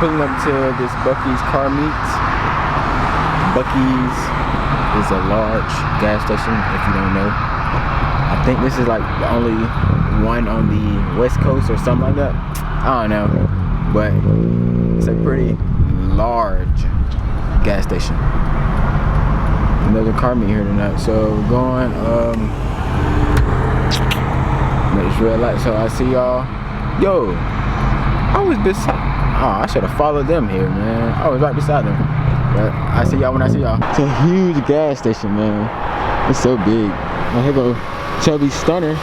pulling up to this Buc-Ee'S car meet. Buc-Ee'S is a large gas station, if you don't know. I think this is like the only one on the West Coast or something like that. I don't know, but it's a pretty large gas station. And there's a car meet here tonight, so we're going next red light. So I see y'all. Yo, I was beside. Oh, I should have followed them here, man. I was right beside them. But I see y'all when I see y'all. It's a huge gas station, man. It's so big. Oh, here go Chubby Stunner.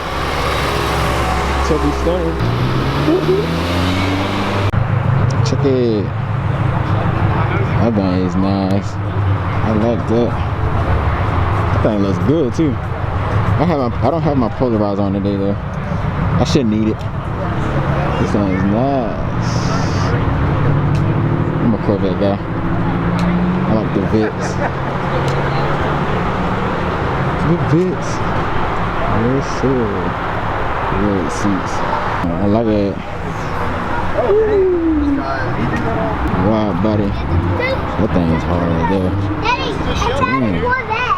Chubby Stunner. Check it. That thing is nice. I like that. That thing looks good too. I don't have my polarized on today though. I should need it. This thing is nice. I'm a Corvette guy. I like the Vits. The Vits. Yes sir. Red seats. I like it. Wow, buddy. That thing is hard right there. Daddy, I tried to want that.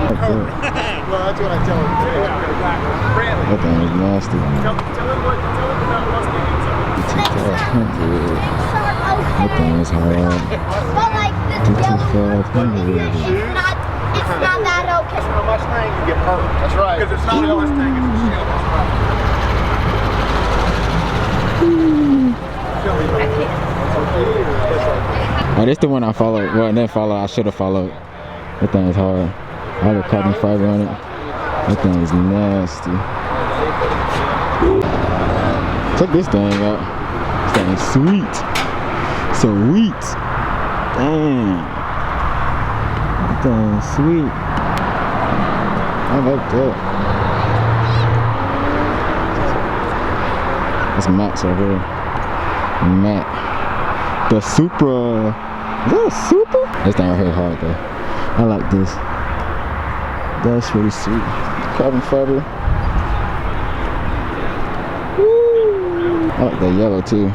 Come here. Well, that's what I tell him. That thing is nasty. Tell him about Mustangs. That thing is hard. But like this yellow, it's not that okay. It's not a Mustang, you get hurt. That's right. Because it's not a Mustang, it's a Chevy. That's right. Oh, this the one I followed. Well, I didn't follow. I should have followed. That thing is hard. I have a carbon fiber on it. That thing is nasty. Check this thing out. This thing is sweet. Sweet. Damn. That thing is sweet. I like that. That's Max right here. Matt. The Supra. Is that a Supra? This thing right here hard though. I like this. That's really sweet. Carbon fiber. Woo. I like the yellow too.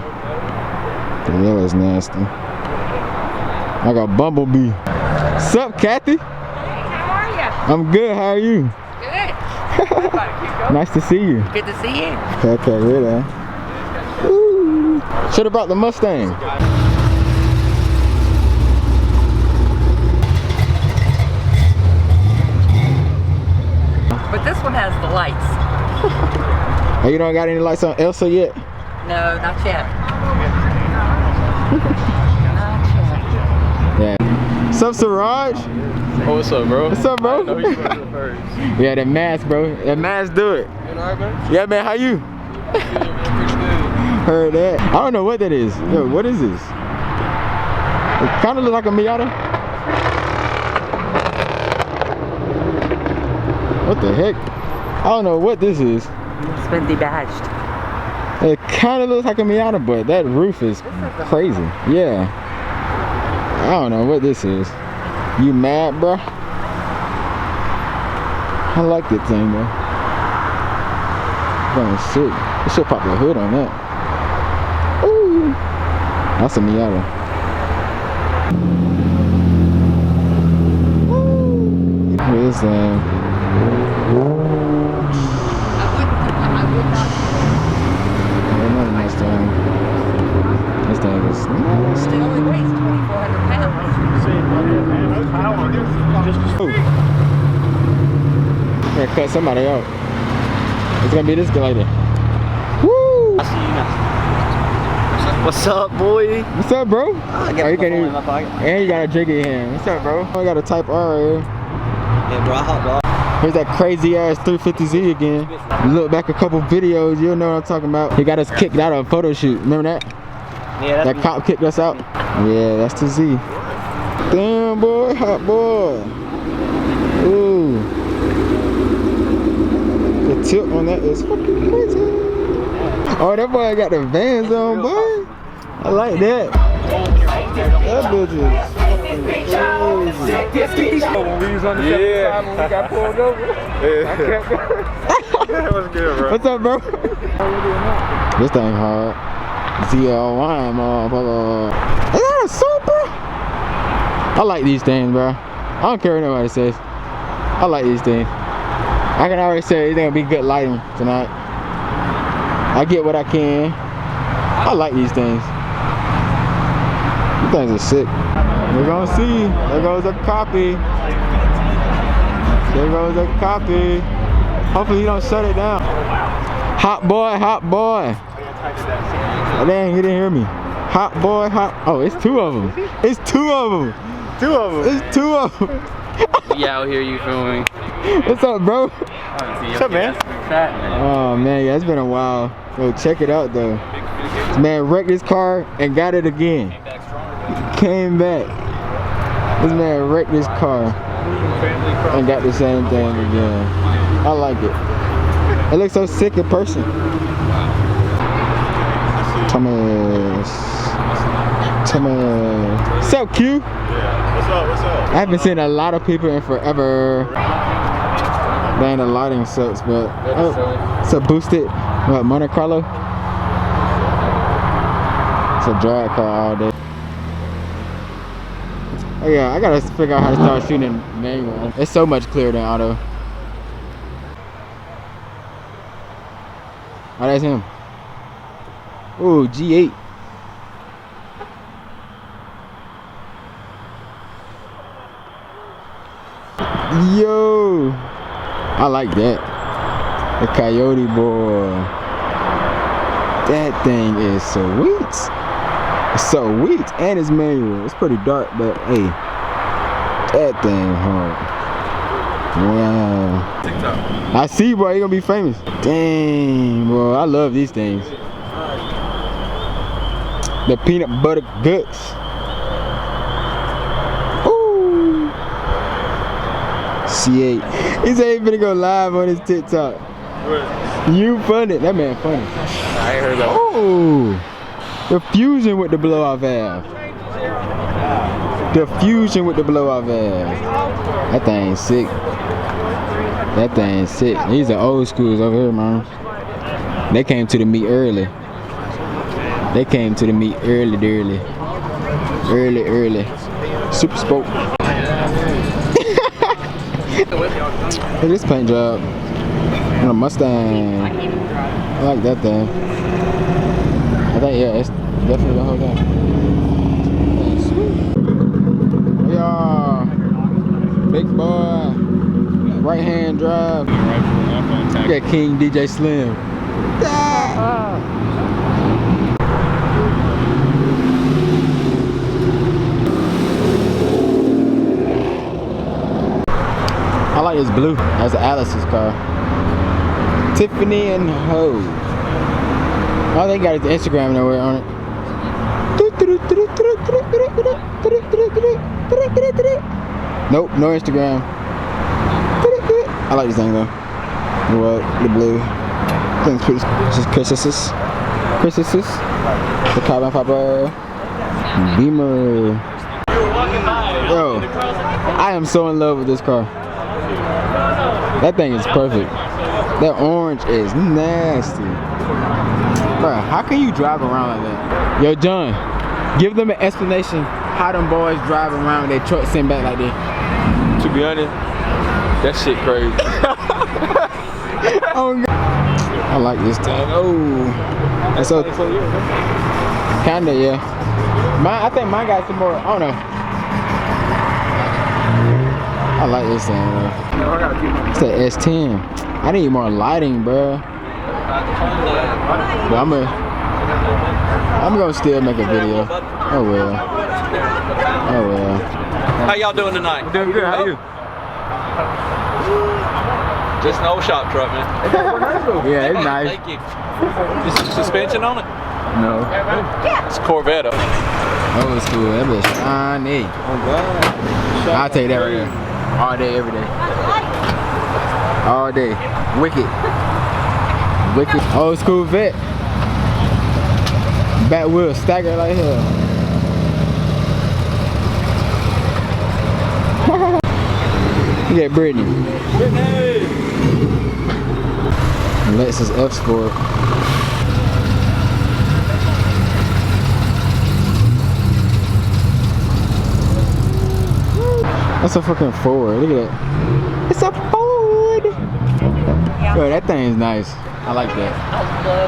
The yellow is nasty. I got Bumblebee. What's up, Kathy? Hey, how are you? I'm good. How are you? Good. Nice to see you. Good to see you. Okay, really? Should have brought the Mustang. But this one has the lights. Oh, you don't got any lights on Elsa yet? No, not yet. Yeah. What's up, Siraj? Oh, what's up, bro? What's up, bro? I know you guys are first. Yeah, that mask, bro. That mask do it. You alright, man? Yeah, man. How you? Heard that. I don't know what that is. Yo, what is this? It kind of looks like a Miata. What the heck? I don't know what this is. It's been debadged. It kind of looks like a Miata, but that roof is crazy. Yeah. I don't know what this is. You mad, bro? I like that thing, though. That's sick. You should pop the hood on that. Ooh. That's a Miata. Look at this thing. Another Mustang. This thing is nasty. It only weighs 2,400 pounds. Gonna cut somebody out. It's gonna be this guy later. Woo! I see you now. What's up, boy? What's up, bro? I got you my phone in my pocket. And you got a drink in your hand. What's up, bro? I got a Type R right here. Yeah, bro, I hopped off. Here's that crazy ass 350Z again. You look back a couple videos, you'll know what I'm talking about. He got us kicked out of a photo shoot. Remember that? Yeah, That cop kicked us out. Yeah, that's the Z. Damn, boy, hot boy. Ooh. The tip on that is fucking crazy. Oh, that boy got the Vans on, boy. I like that. That bitch is fucking crazy. When we was on the time when we got pulled over. Yeah. That was good, bro. What's up, bro? This thing hard. ZL1, motherfucker. Is that a Supra? I like these things, bro. I don't care what nobody says. I like these things. I can already say it's gonna be good lighting tonight. I get what I can. I like these things. These things are sick. We're gonna see. There goes a copy. There goes a copy. Hopefully you don't shut it down. Hot boy, hot boy. Oh, dang, you didn't hear me. Hot boy, hot. Oh, it's two of them. It's two of them. Two of them. It's two of them. We out here, you feel me? What's up, bro? What's up, man? Oh man, yeah, it's been a while. Yo, check it out though. This man wrecked his car and got it again. Came back. This man wrecked his car and got the same thing again. I like it. It looks so sick in person. Thomas. So cute. Yeah. What's up? What's up? I haven't seen a lot of people in forever. Dang, the lighting sucks, but it's a boosted Monte Carlo. It's a drag car all day. Oh yeah, I gotta figure out how to start shooting in manual. It's so much clearer than auto. Oh, that's him. Ooh, G8. Yo, I like that. The Coyote boy. That thing is sweet. It's sweet, and it's manual. It's pretty dark, but hey, that thing hard. Wow. TikTok. I see, bro. You gonna be famous. Dang, bro. I love these things. The peanut butter guts. Ooh. C8. He said he's gonna go live on his TikTok. You funny. That man funny. I ain't heard that. Oh, the fusion with the blow-off valve. The fusion with the blow-off valve. That thing's sick. That thing's sick. These are old schools over here, man. They came to the meet early. They came to the meet early. Super spoke. Look at this paint job. On a Mustang. I like that thing. I think, yeah, it's definitely the whole thing. Yeah. Big boy. Right hand drive. Look at King DJ Slim. I like this blue. That's Alice's car. Tiffany and Ho. Oh, they got his Instagram nowhere on it. Nope, no Instagram. I like this thing though. What? The blue. I think it's pretty. Just Christmases. The carbon fiber. Beamer. Yo, I am so in love with this car. That thing is perfect. That orange is nasty. Bruh, how can you drive around like that? Yo, John, give them an explanation how them boys drive around with their truck sitting back like that. To be honest, that shit crazy. Oh, God. I like this thing. Oh, that's so kinda, yeah. I think mine got some more. I don't know. I like this thing, bro. It's the S10. I need more lighting, bro. But I'm gonna still make a video. Oh well. Oh well. How y'all doing tonight? I'm doing good. How you? Just an old shop truck, man. Yeah, it's nice. Thank you. Is there suspension on it? No. It's a Corvette. Old school. That bitch shiny. Oh God. I'll take that right there. All day, every day. All day. Wicked. Old school vet. Back wheel stagger like hell. Look at Brittany. Lexus F Sport. That's a fucking Ford. Look at that. It's a Ford. Yeah. Yo, that thing's nice. I like that.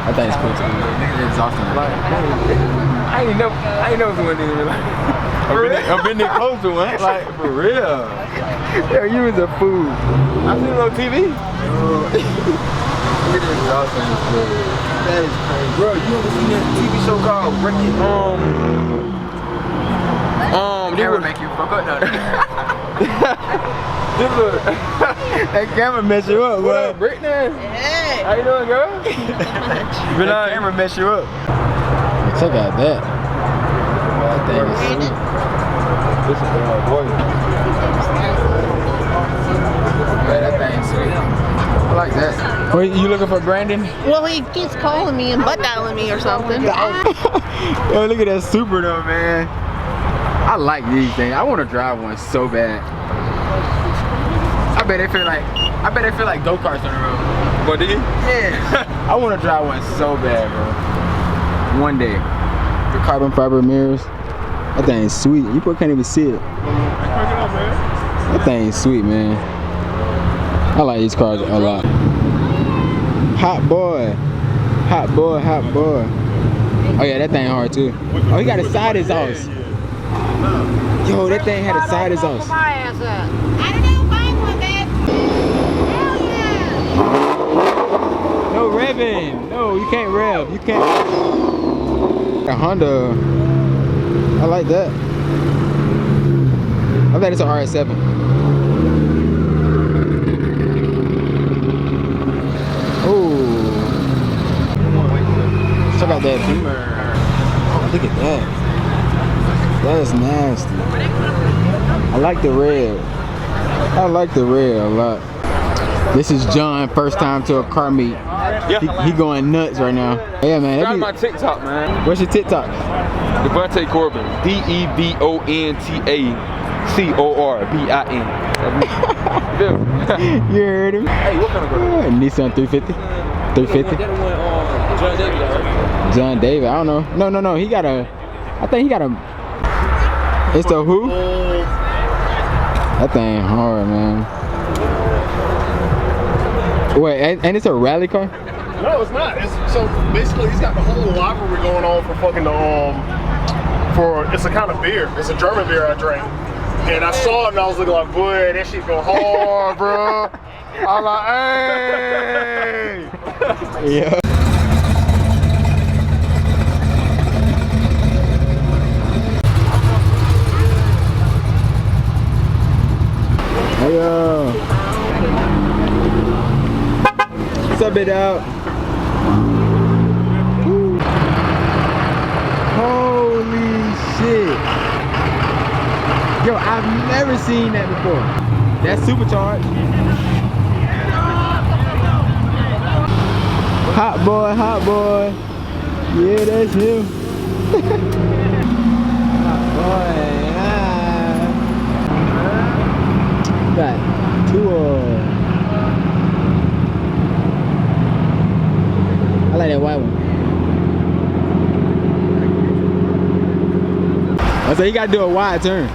That thing's cool too. Look at the exhaust on it. I ain't never doing anything like I've been there close to one. Like, for real. Yo, you was a fool. I seen it on TV. Look at the exhaust on this thing. That is crazy. Bro, you ever seen that TV show called They would make you fuck up. That camera mess you up, What bro. up, Brittany? Hey. How you doing, girl? That camera mess you up. Check out that. That thing is sweet. This is boy. Man, that thing's sweet. I like that. Wait, you looking for Brandon? Well, he keeps calling me and butt dialing me or something. Yo, look at that Super though, man. I like these things. I want to drive one so bad. I bet they feel like go-karts on the road. What did he? Yeah. I want to drive one so bad, bro. One day. The carbon fiber mirrors. That thing is sweet. You probably can't even see it. That thing is sweet, man. I like these cars a lot. Hot boy. Hot boy, hot boy. Oh yeah, that thing hard too. Oh, he got a side exhaust. Yo, that thing had a side exhaust. I don't know, find one, babe. Hell yeah. No revving. No, you can't rev. You can't. A Honda. I like that. I bet it's an RS7. Oh. Check out that Beamer. Oh, look at that. That is nasty. I like the red. I like the red a lot. This is John, first time to a car meet. Yeah. He going nuts right now. Yeah, man. Got my TikTok, man. What's your TikTok? Devontae Corbin. DEVONTACORBIN. You heard him. Hey, what kind of car? Nissan 350. 350. John David, right? John David. I don't know. No. He got a. I think he got a. It's the who? That thing hard, man. Wait, and it's a rally car? No, it's not. So basically, he's got the whole library going on for fucking it's a kind of beer. It's a German beer I drank. And I saw it and I was looking like, boy, that shit go hard, bro. I'm like, hey. Yeah. Hey yo. What's up, big dog? Woo. Holy shit. Yo, I've never seen that before. That's supercharged. Hot boy, hot boy. Yeah, that's him. Hot boy. Got two I like that white one. I said you gotta do a wide turn.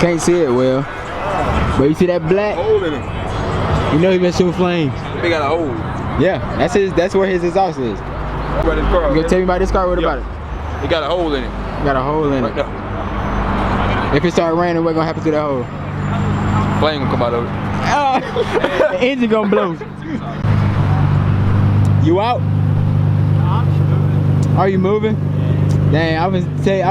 Can't see it well, but you see that black? Hole in it. You know he been shooting flames. They got a hole. Yeah, that's where his exhaust is. About this car. You gonna tell me about this car? What about it? It got a hole in it. Got a hole in Right it. there. If it start raining, what's gonna happen to that hole? Flame gonna come out of it. The engine gonna blow. You out? Are you moving? Dang, I'm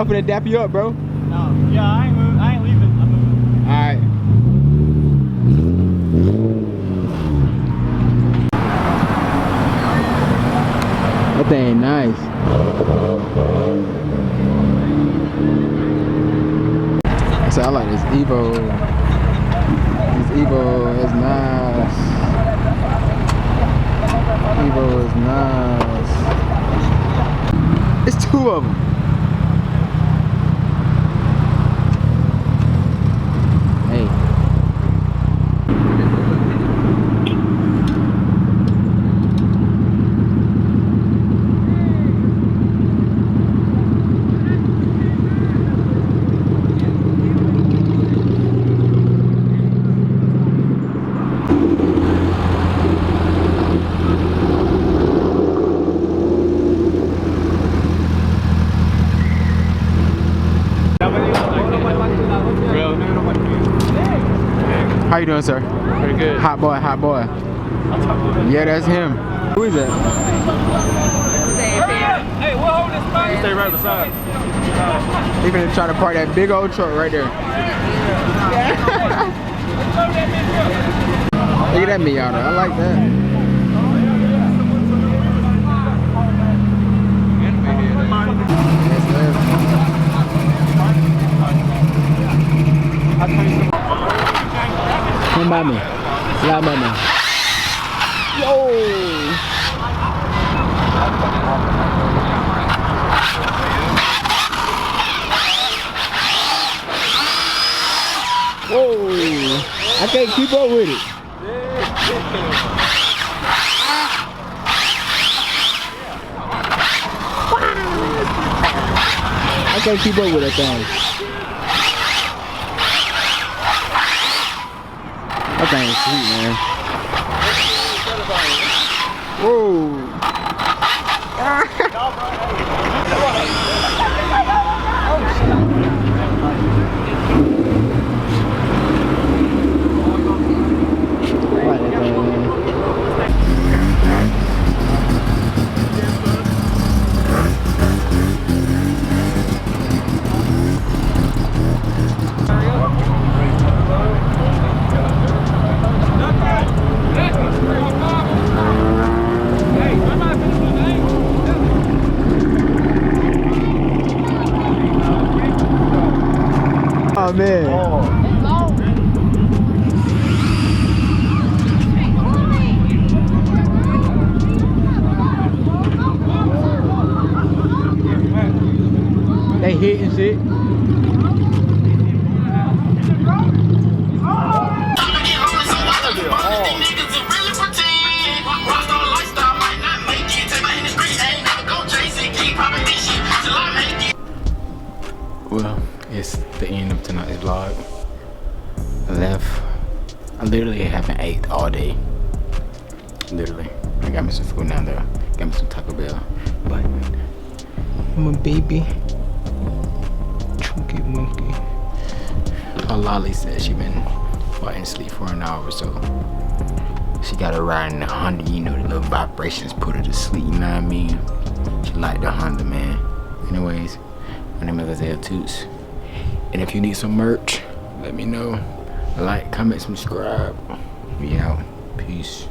gonna dap you up, bro. No, yeah, I ain't moving. I ain't leaving. I'm moving. Alright. That thing nice. So I like this Evo. This Evo is nice. Evo is nice. It's two of them. Hey. How you doing, sir? Pretty good. Hot boy, hot boy. Yeah, that's him. Who is that? Hey, we'll hold this spot. Stay right beside. He finna try to park that big old truck right there. Look at that Miata. I like that. Come by me. Slide by me. Yo! Whoa! I can't keep up with it. I can't keep up with that thing. That thing is sweet, man. Whoa. Oh man. They hitting shit. Well, it's the end of tonight's vlog. I literally haven't ate all day. Literally. I got me some food now though. Got me some Taco Bell. But my baby. Chunky monkey. Lolly said she been fighting sleep for an hour or so. She got her riding the Honda, you know, the little vibrations put her to sleep, you know what I mean? She liked the Honda, man. Anyways, my name is Toots. And if you need some merch, let me know. Like, comment, subscribe. We out. Peace.